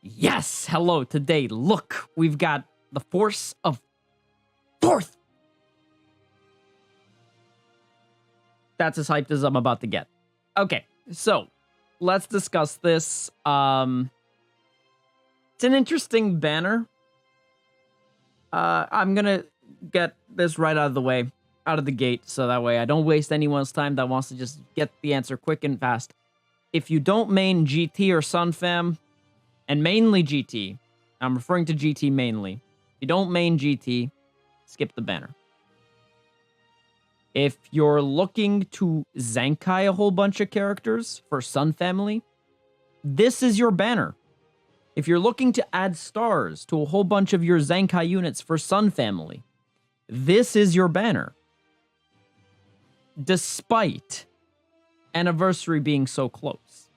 Yes, hello, today, look, we've got the force of fourth. That's as hyped as I'm about to get. Okay, so let's discuss this. It's an interesting banner. I'm gonna get this right out of the way, out of the gate, so that way I don't waste anyone's time that wants to just get the answer quick and fast. If you don't main GT or Sunfam, and mainly GT, I'm referring to GT mainly. If you don't main GT, skip the banner. If you're looking to Zenkai a whole bunch of characters for Sun Family, this is your banner. If you're looking to add stars to a whole bunch of your Zenkai units for Sun Family, this is your banner. Despite Anniversary being so close.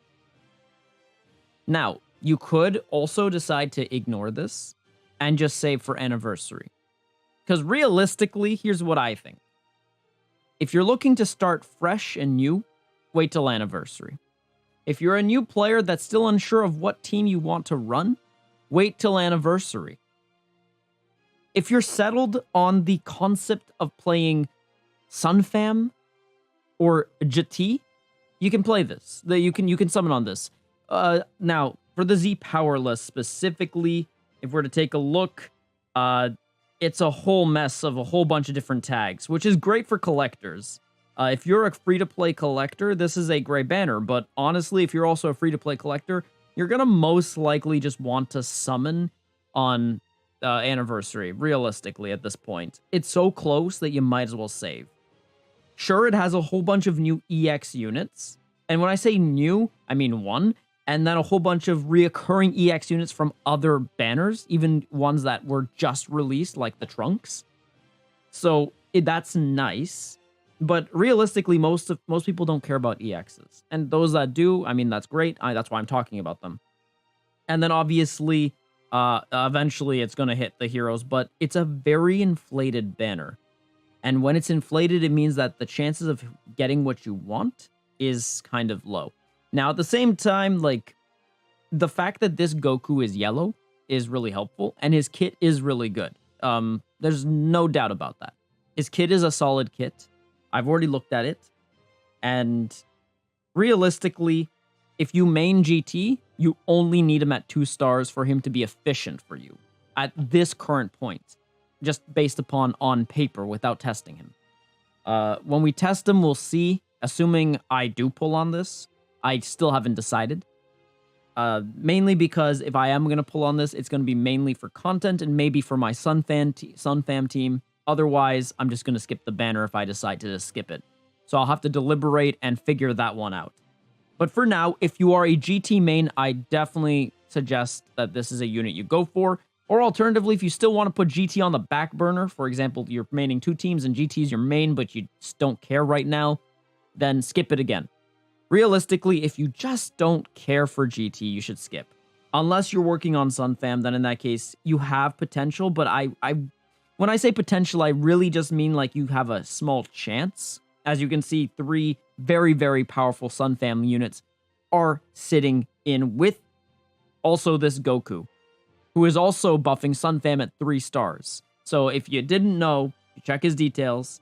Now, you could also decide to ignore this and just save for Anniversary. Because realistically, here's what I think. If you're looking to start fresh and new, wait till Anniversary. If you're a new player that's still unsure of what team you want to run, wait till Anniversary. If you're settled on the concept of playing Sunfam or GT, you can play this. You can summon on this. Now, for the Z Powerless specifically, if we're to take a look, it's a whole mess of a whole bunch of different tags, which is great for collectors. If you're a free-to-play collector, this is a great banner, but honestly, if you're also a free-to-play collector, you're going to most likely just want to summon on Anniversary, realistically, at this point. It's so close that you might as well save. Sure, it has a whole bunch of new EX units, and when I say new, I mean one, and then a whole bunch of reoccurring EX units from other banners, even ones that were just released, like the Trunks. So that's nice, but realistically, most people don't care about EXs, and those that do, I mean, that's great. That's why I'm talking about them. And then obviously, eventually, it's going to hit the heroes, but it's a very inflated banner, and when it's inflated, it means that the chances of getting what you want is kind of low. Now, at the same time, like, the fact that this Goku is yellow is really helpful, and his kit is really good. There's no doubt about that. His kit is a solid kit. I've already looked at it, and realistically, if you main GT, you only need him at 2 stars for him to be efficient for you at this current point, just based upon on paper without testing him. When we test him, we'll see, assuming I do pull on this. I still haven't decided. Mainly because if I am going to pull on this, it's going to be mainly for content and maybe for my Sunfam team. Otherwise, I'm just going to skip the banner if I decide to just skip it. So I'll have to deliberate and figure that one out. But for now, if you are a GT main, I definitely suggest that this is a unit you go for. Or alternatively, if you still want to put GT on the back burner, for example, you're maining 2 teams and GT is your main, but you just don't care right now, then skip it again. Realistically, if you just don't care for GT, you should skip. Unless you're working on Sunfam, then in that case, you have potential, but when I say potential, I really just mean like you have a small chance. As you can see, 3 very, very powerful Sunfam units are sitting in with also this Goku, who is also buffing Sunfam at 3 stars. So if you didn't know, you check his details,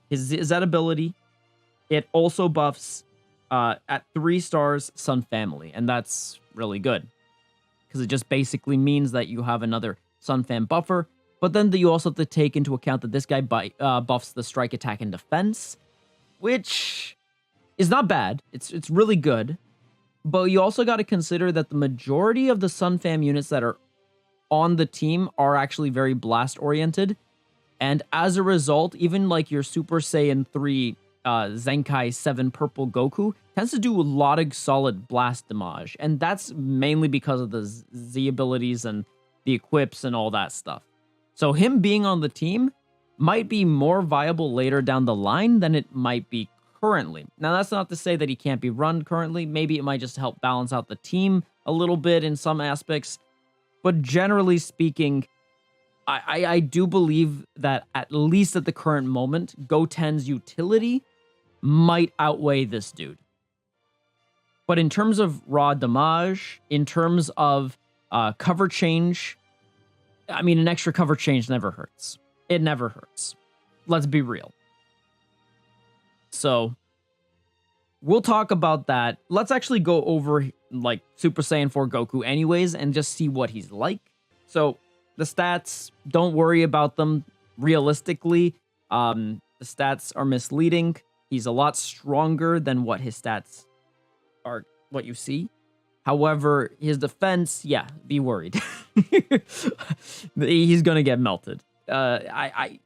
his Z ability, it also buffs at 3 stars Sun Family, and that's really good because it just basically means that you have another Sunfam buffer, but then you also have to take into account that this guy buffs the strike, attack, and defense, which is not bad. It's really good, but you also got to consider that the majority of the Sunfam units that are on the team are actually very blast-oriented, and as a result, even like your Super Saiyan 3 Zenkai 7 Purple Goku tends to do a lot of solid blast damage, and that's mainly because of the Z abilities and the equips and all that stuff. So him being on the team might be more viable later down the line than it might be currently. Now, that's not to say that he can't be run currently. Maybe it might just help balance out the team a little bit in some aspects, but generally speaking, I do believe that at least at the current moment, Goten's utility might outweigh this dude. But in terms of raw damage, in terms of Cover change. I mean, an extra cover change never hurts. It never hurts. Let's be real. So we'll talk about that. Let's actually go over like Super Saiyan 4 Goku anyways and just see what he's like. So the stats, don't worry about them. Realistically, the stats are misleading. He's a lot stronger than what his stats are, what you see. However, his defense, yeah, be worried. He's gonna get melted. I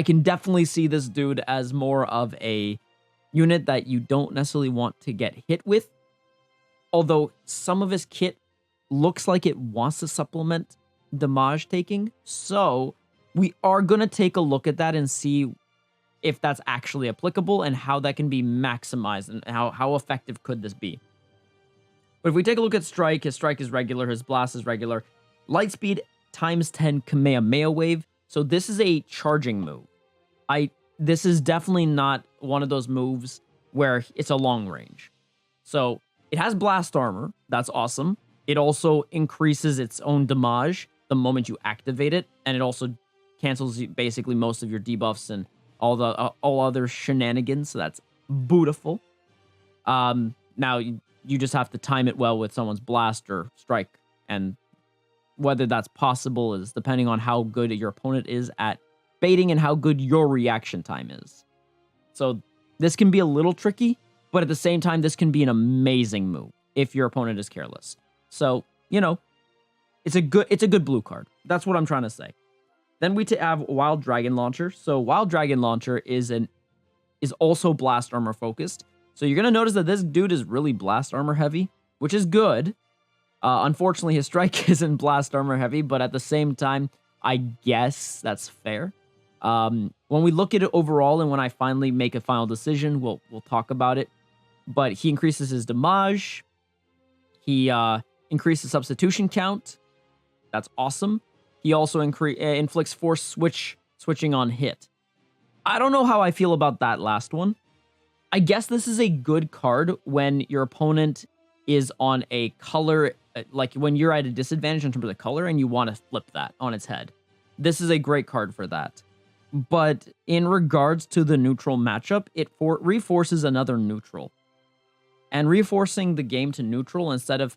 can definitely see this dude as more of a unit that you don't necessarily want to get hit with. Although some of his kit looks like it wants to supplement damage taking. So we are gonna take a look at that and see if that's actually applicable and how that can be maximized and how effective could this be. But if we take a look at Strike, his Strike is regular, his Blast is regular. Lightspeed times 10 Kamehameha Wave. So this is a charging move. This is definitely not one of those moves where it's a long range. So it has Blast Armor. That's awesome. It also increases its own damage the moment you activate it. And it also cancels basically most of your debuffs and all other shenanigans. So that's beautiful. Now you just have to time it well with someone's Blast or Strike, and whether that's possible is depending on how good your opponent is at baiting and how good your reaction time is. So this can be a little tricky, but at the same time, this can be an amazing move if your opponent is careless. So, you know, it's a good blue card. That's what I'm trying to say. Then we have Wild Dragon Launcher. So Wild Dragon Launcher is also Blast Armor focused. So you're going to notice that this dude is really Blast Armor heavy, which is good. Unfortunately, his Strike isn't Blast Armor heavy, but at the same time, I guess that's fair. When we look at it overall and when I finally make a final decision, we'll talk about it. But he increases his damage. He increases substitution count. That's awesome. He also inflicts force switching on hit. I don't know how I feel about that last one. I guess this is a good card when your opponent is on a color, like when you're at a disadvantage in terms of the color and you want to flip that on its head. This is a great card for that. But in regards to the neutral matchup, it reforces another neutral. And reforcing the game to neutral instead of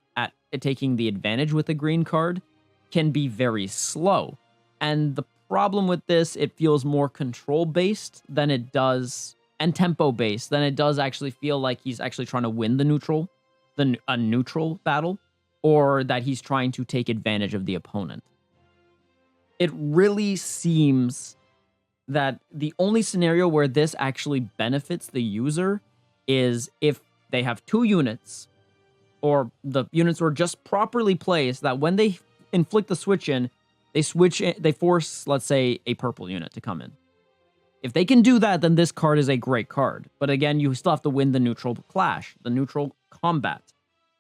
taking the advantage with a green card can be very slow. And the problem with this, it feels more control-based than it does, and tempo-based than it does actually feel like he's actually trying to win the neutral, a neutral battle, or that he's trying to take advantage of the opponent. It really seems that the only scenario where this actually benefits the user is if they have two units, or the units were just properly placed, that when they inflict the switch in, they force, let's say, a purple unit to come in. If they can do that, then this card is a great card. But again, you still have to win the neutral clash, the neutral combat.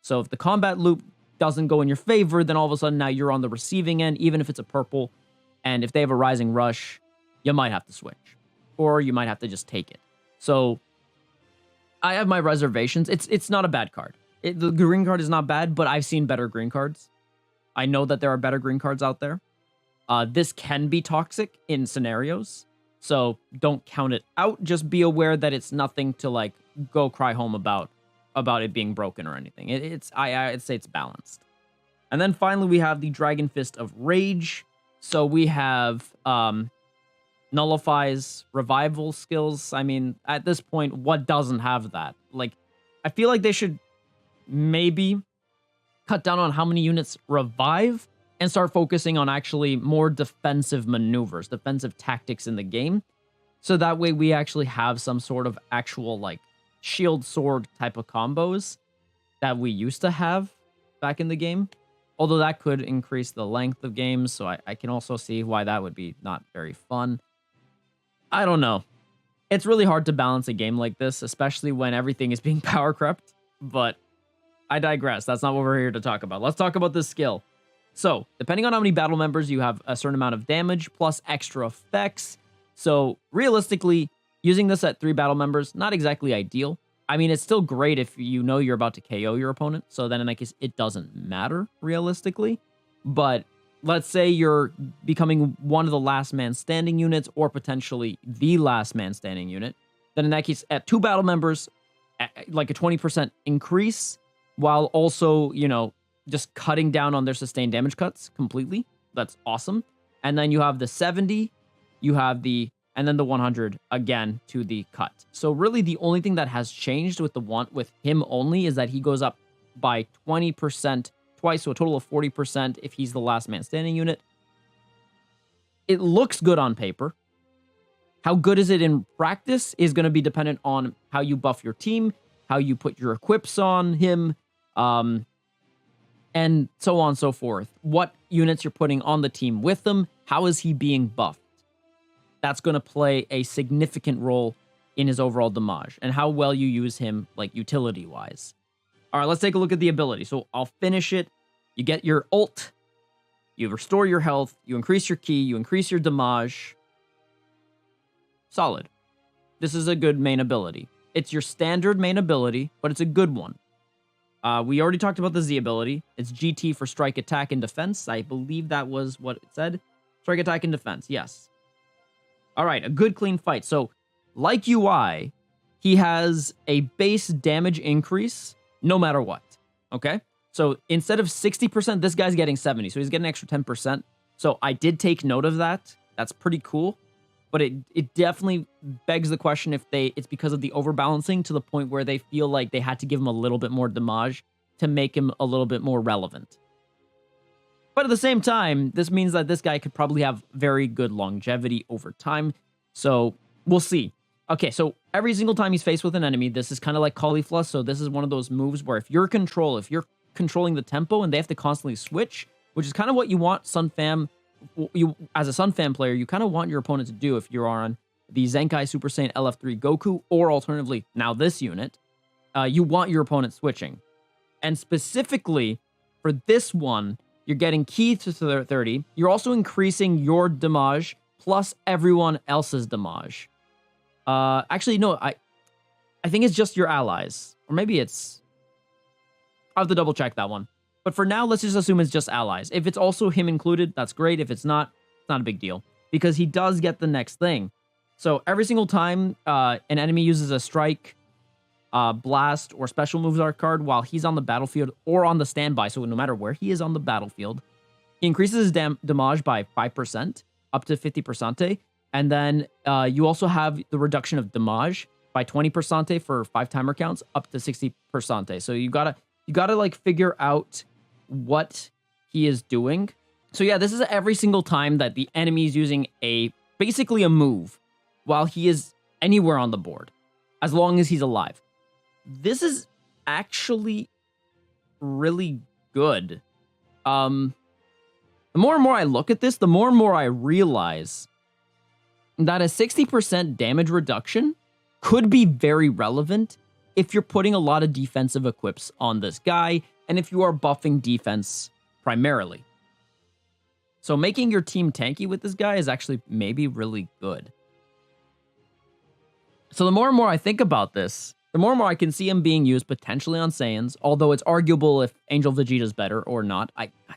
So if the combat loop doesn't go in your favor, then all of a sudden now you're on the receiving end, even if it's a purple. And if they have a Rising Rush, you might have to switch. Or you might have to just take it. So I have my reservations. It's not a bad card. The green card is not bad, but I've seen better green cards. I know that there are better green cards out there. This can be toxic in scenarios. So don't count it out. Just be aware that it's nothing to like go cry home about it being broken or anything. I'd say it's balanced. And then finally we have the Dragon Fist of Rage. So we have nullifies revival skills. I mean, at this point, what doesn't have that? Like, I feel like they should maybe cut down on how many units revive and start focusing on actually more defensive maneuvers, defensive tactics in the game. So that way we actually have some sort of actual like shield sword type of combos that we used to have back in the game. Although that could increase the length of games, so I can also see why that would be not very fun. I don't know. It's really hard to balance a game like this, especially when everything is being power crept, but I digress. That's not what we're here to talk about. Let's talk about this skill. So, depending on how many battle members, you have a certain amount of damage plus extra effects. So, realistically, using this at 3 battle members, not exactly ideal. I mean, it's still great if you know you're about to KO your opponent. So then in that case, it doesn't matter realistically. but let's say you're becoming one of the last man standing units or potentially the last man standing unit. Then in that case, at 2 battle members, like a 20% increase, while also, you know, just cutting down on their sustained damage cuts completely. That's awesome. And then you have the 70, you have the, and then the 100 again to the cut. So really the only thing that has changed with the one with him only is that he goes up by 20% twice, so a total of 40% if he's the last man standing unit. It looks good on paper. How good is it in practice is going to be dependent on how you buff your team, how you put your equips on him, and so on and so forth. What units you're putting on the team with them, how is he being buffed? That's going to play a significant role in his overall damage and how well you use him, like utility-wise. All right, let's take a look at the ability. So I'll finish it. You get your ult, you restore your health, you increase your ki, you increase your damage. Solid. This is a good main ability. It's your standard main ability, but it's a good one. We already talked about the Z ability. It's GT for strike, attack, and defense. I believe that was what it said. Strike, attack, and defense. Yes. All right, a good clean fight. So, like UI, he has a base damage increase no matter what. Okay? So, instead of 60%, this guy's getting 70. So, he's getting an extra 10%. So, I did take note of that. That's pretty cool. But it definitely begs the question if it's because of the overbalancing to the point where they feel like they had to give him a little bit more damage to make him a little bit more relevant. But at the same time, this means that this guy could probably have very good longevity over time. So we'll see. Okay, so every single time he's faced with an enemy, this is kind of like Caulifla. So this is one of those moves where if you're controlling the tempo and they have to constantly switch, which is kind of what you want Sunfam. You, as a Sunfam player, you kind of want your opponent to do if you're on the Zenkai Super Saiyan LF3 Goku, or alternatively, now this unit, you want your opponent switching. And specifically, for this one, you're getting ki to 30. You're also increasing your damage plus everyone else's damage. Actually, no, I think it's just your allies. Or maybe it's... I'll have to double check that one. But for now, let's just assume it's just allies. If it's also him included, that's great. If it's not a big deal. Because he does get the next thing. So every single time an enemy uses a strike, blast, or special moves art card while he's on the battlefield or on the standby, so no matter where he is on the battlefield, he increases his damage by 5%, up to 50%. And then you also have the reduction of damage by 20% for 5 timer counts, up to 60%. So you gotta like figure out what he is doing. So yeah, this is every single time that the enemy is using basically a move while he is anywhere on the board, as long as he's alive. This is actually really good. The more and more I look at this, the more and more I realize that a 60% damage reduction could be very relevant if you're putting a lot of defensive equips on this guy, and if you are buffing defense primarily. So making your team tanky with this guy is actually maybe really good. So the more and more I think about this, the more and more I can see him being used potentially on Saiyans, although it's arguable if Angel Vegeta's better or not.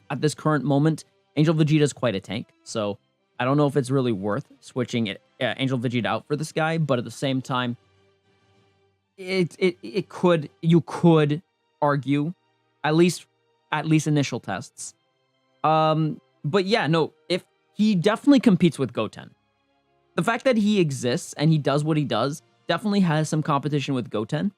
At this current moment, Angel Vegeta is quite a tank, so I don't know if it's really worth switching Angel Vegeta out for this guy, but at the same time, you could argue, at least initial tests. But yeah, no, if he definitely competes with Goten. The fact that he exists and he does what he does definitely has some competition with Goten,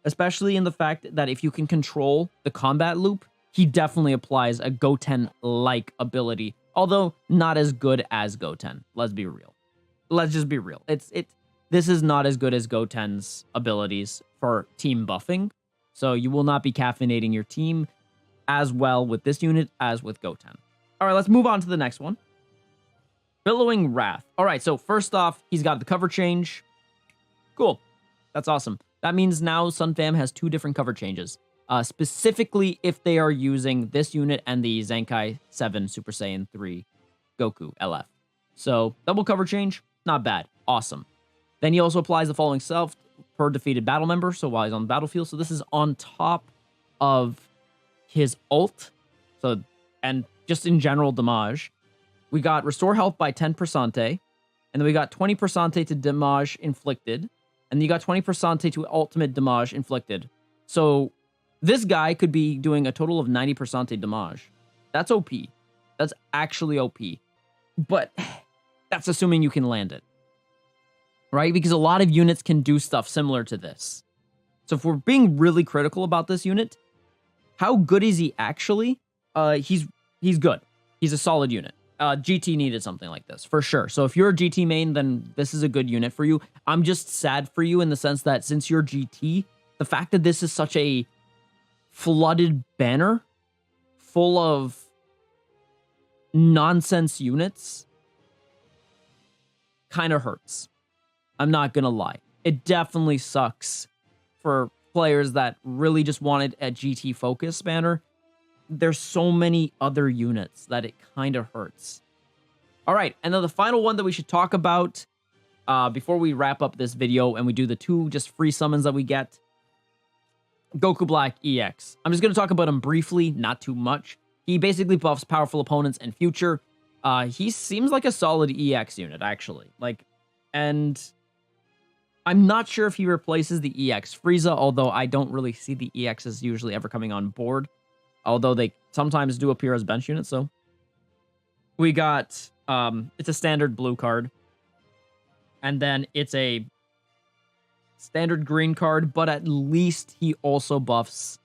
especially in the fact that if you can control the combat loop, he definitely applies a Goten-like ability, although not as good as Goten. Let's be real. Let's just be real. This is not as good as Goten's abilities for team buffing, so you will not be caffeinating your team as well with this unit as with Goten. All right, let's move on to the next one. Billowing Wrath. All right, so first off, he's got the cover change. Cool. That's awesome. That means now Sunfam has 2 different cover changes, specifically if they are using this unit and the Zenkai 7 Super Saiyan 3 Goku LF. So double cover change, not bad. Awesome. Then he also applies the following self per defeated battle member, so while he's on the battlefield. So this is on top of his ult. So, and just in general damage. We got restore health by 10%, and then we got 20% to damage inflicted, and then you got 20% to ultimate damage inflicted. So this guy could be doing a total of 90% damage. That's OP. That's actually OP. But that's assuming you can land it, right? Because a lot of units can do stuff similar to this. So if we're being really critical about this unit, how good is he actually? He's good. He's a solid unit. GT needed something like this, for sure. So if you're a GT main, then this is a good unit for you. I'm just sad for you in the sense that since you're GT, the fact that this is such a flooded banner full of nonsense units kind of hurts. I'm not gonna lie. It definitely sucks for players that really just wanted a GT focus banner. There's so many other units that it kind of hurts. All right, and then the final one that we should talk about before we wrap up this video and we do the 2 just free summons that we get. Goku Black EX. I'm just going to talk about him briefly, not too much. He basically buffs powerful opponents and future. He seems like a solid EX unit, actually. And I'm not sure if he replaces the EX Frieza, although I don't really see the EXs usually ever coming on board. Although they sometimes do appear as bench units, so. We got, it's a standard blue card. And then it's a standard green card, but at least he also buffs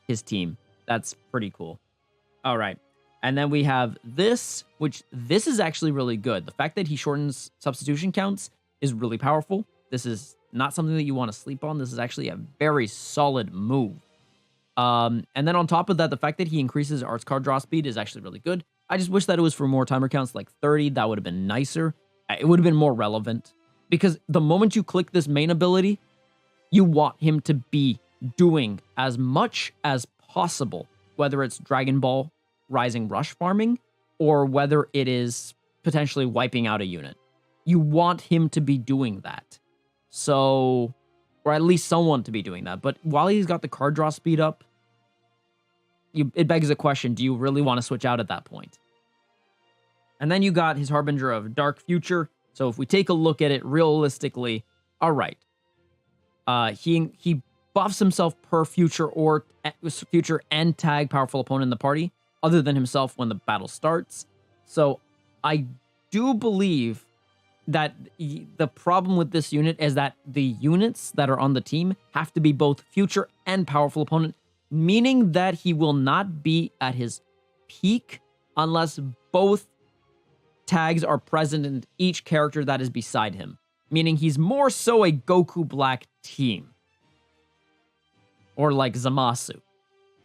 his team. That's pretty cool. All right. And then we have this, which this is actually really good. The fact that he shortens substitution counts is really powerful. This is not something that you want to sleep on. This is actually a very solid move. And then on top of that, the fact that he increases arts card draw speed is actually really good. I just wish that it was for more timer counts, like 30. That would have been nicer. It would have been more relevant. Because the moment you click this main ability, you want him to be doing as much as possible, whether it's Dragon Ball Rising Rush farming, or whether it is potentially wiping out a unit. You want him to be doing that. So, or at least someone to be doing that. But while he's got the card draw speed up, it begs a question, do you really want to switch out at that point? And then you got his Harbinger of Dark Future. So if we take a look at it realistically, all right. He buffs himself per future or future and tag powerful opponent in the party, other than himself when the battle starts. So I do believe that the problem with this unit is that the units that are on the team have to be both future and powerful opponent, meaning that he will not be at his peak unless both tags are present in each character that is beside him, meaning he's more so a Goku Black team. Or like Zamasu.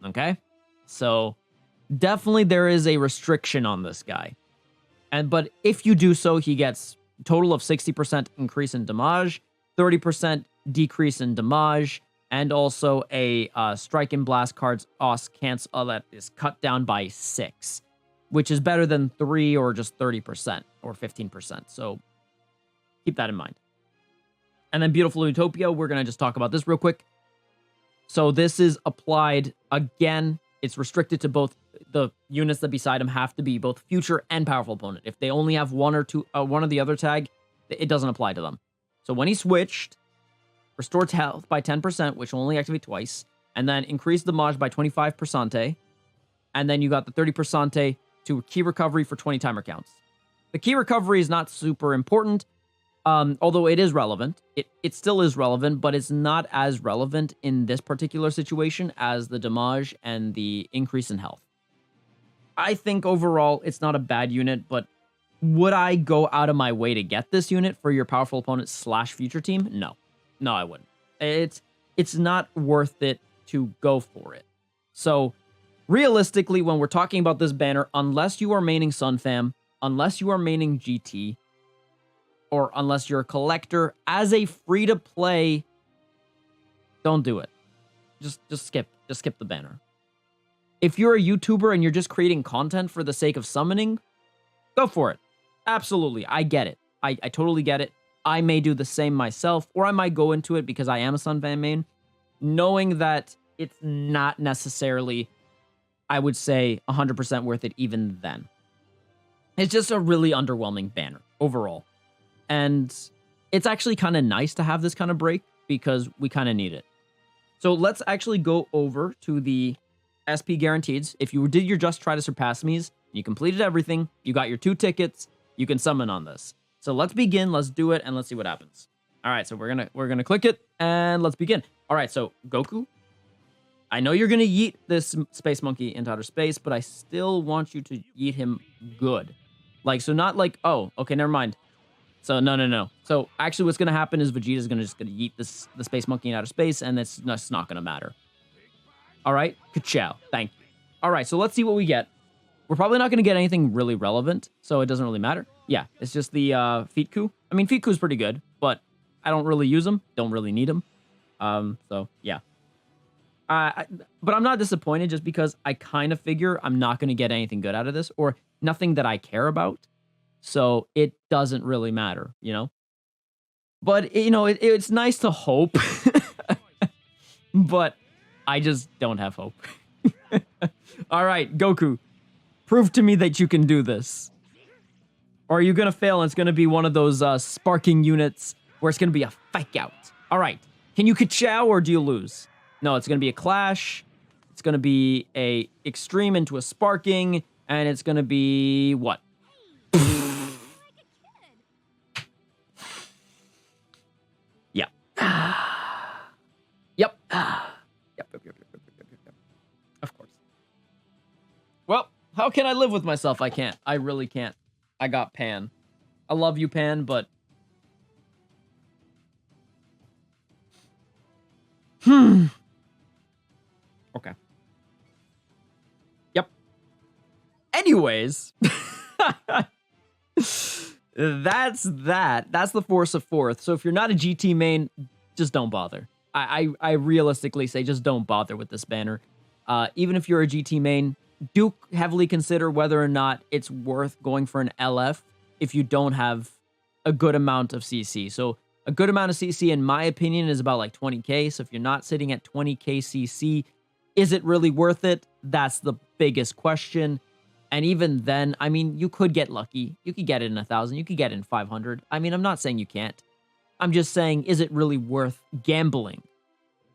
Okay? So definitely there is a restriction on this guy. But if you do so, he gets a total of 60% increase in damage, 30% decrease in damage, and also a strike and blast cards OS cancel that is cut down by 6, which is better than 3 or just 30% or 15%. So keep that in mind. And then Beautiful Utopia, we're going to just talk about this real quick. So this is applied again. It's restricted to both the units that beside him have to be both future and powerful opponent. If they only have one or the other tag, it doesn't apply to them. So when he switched, restored health by 10%, which will only activate twice, and then increased the damage by 25%, and then you got the 30% to key recovery for 20 timer counts. The key recovery is not super important, although it is relevant. It still is relevant, but it's not as relevant in this particular situation as the damage and the increase in health. I think overall it's not a bad unit, but would I go out of my way to get this unit for your powerful opponent / future team? No. No, I wouldn't. It's not worth it to go for it. So realistically, when we're talking about this banner, unless you are maining Sunfam, unless you are maining GT, or unless you're a collector, as a free-to-play, don't do it. Just skip the banner. If you're a YouTuber and you're just creating content for the sake of summoning, go for it. Absolutely, I get it. I totally get it. I may do the same myself, or I might go into it because I am a Sunfam main, knowing that it's not necessarily I would say 100% worth it even then. It's just a really underwhelming banner overall. And it's actually kind of nice to have this kind of break because we kind of need it. So let's actually go over to the SP guaranteeds. If you did your Just Try to Surpass Me's, you completed everything, you got your 2 tickets, you can summon on this. So let's begin, let's do it, and let's see what happens. All right, so we're gonna click it, and let's begin. All right, so Goku, I know you're gonna yeet this space monkey into outer space, but I still want you to yeet him good. Like, so not like, oh, okay, never mind. So no. So actually what's gonna happen is Vegeta's gonna yeet the space monkey in outer space, and that's not gonna matter. All right, ka-chow, thank you. All right, so let's see what we get. We're probably not gonna get anything really relevant, so it doesn't really matter. Yeah, it's just the Feetku. I mean, Feetku's pretty good, but I don't really use them. Don't really need them. So yeah. But I'm not disappointed just because I kind of figure I'm not gonna get anything good out of this, or nothing that I care about. So it doesn't really matter, you know? But, you know, it's nice to hope. But I just don't have hope. All right, Goku. Prove to me that you can do this. Or are you going to fail and it's going to be one of those sparking units where it's going to be a fake out? All right. Can you ka-chow or do you lose? No, it's going to be a clash. It's going to be a extreme into a sparking. And it's going to be what? Yeah. Yep. Yep. Of course. Well, how can I live with myself? I can't. I really can't. I got Pan. I love you, Pan, but... Okay. Yep. Anyways... That's that. That's the Force of Fourth. So if you're not a GT main, just don't bother. I realistically say just don't bother with this banner. Even if you're a GT main, do heavily consider whether or not it's worth going for an LF if you don't have a good amount of CC. So a good amount of CC, in my opinion, is about like 20k. So if you're not sitting at 20k CC, is it really worth it? That's the biggest question. And even then, I mean, you could get lucky. You could get it in 1,000. You could get it in 500. I mean, I'm not saying you can't. I'm just saying, is it really worth gambling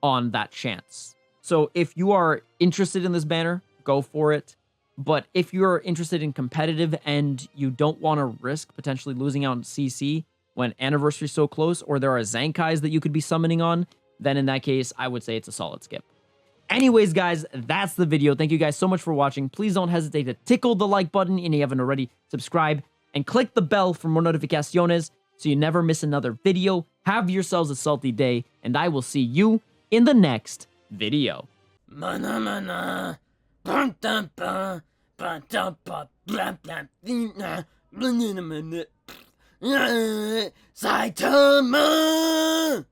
on that chance? So if you are interested in this banner, go for it. But if you're interested in competitive and you don't want to risk potentially losing out on CC when Anniversary is so close, or there are Zankais that you could be summoning on, then in that case, I would say it's a solid skip. Anyways, guys, that's the video. Thank you guys so much for watching. Please don't hesitate to tickle the like button, and if you haven't already, subscribe, and click the bell for more notificaciones so you never miss another video. Have yourselves a salty day, and I will see you in the next video. Mana mana, Saitama!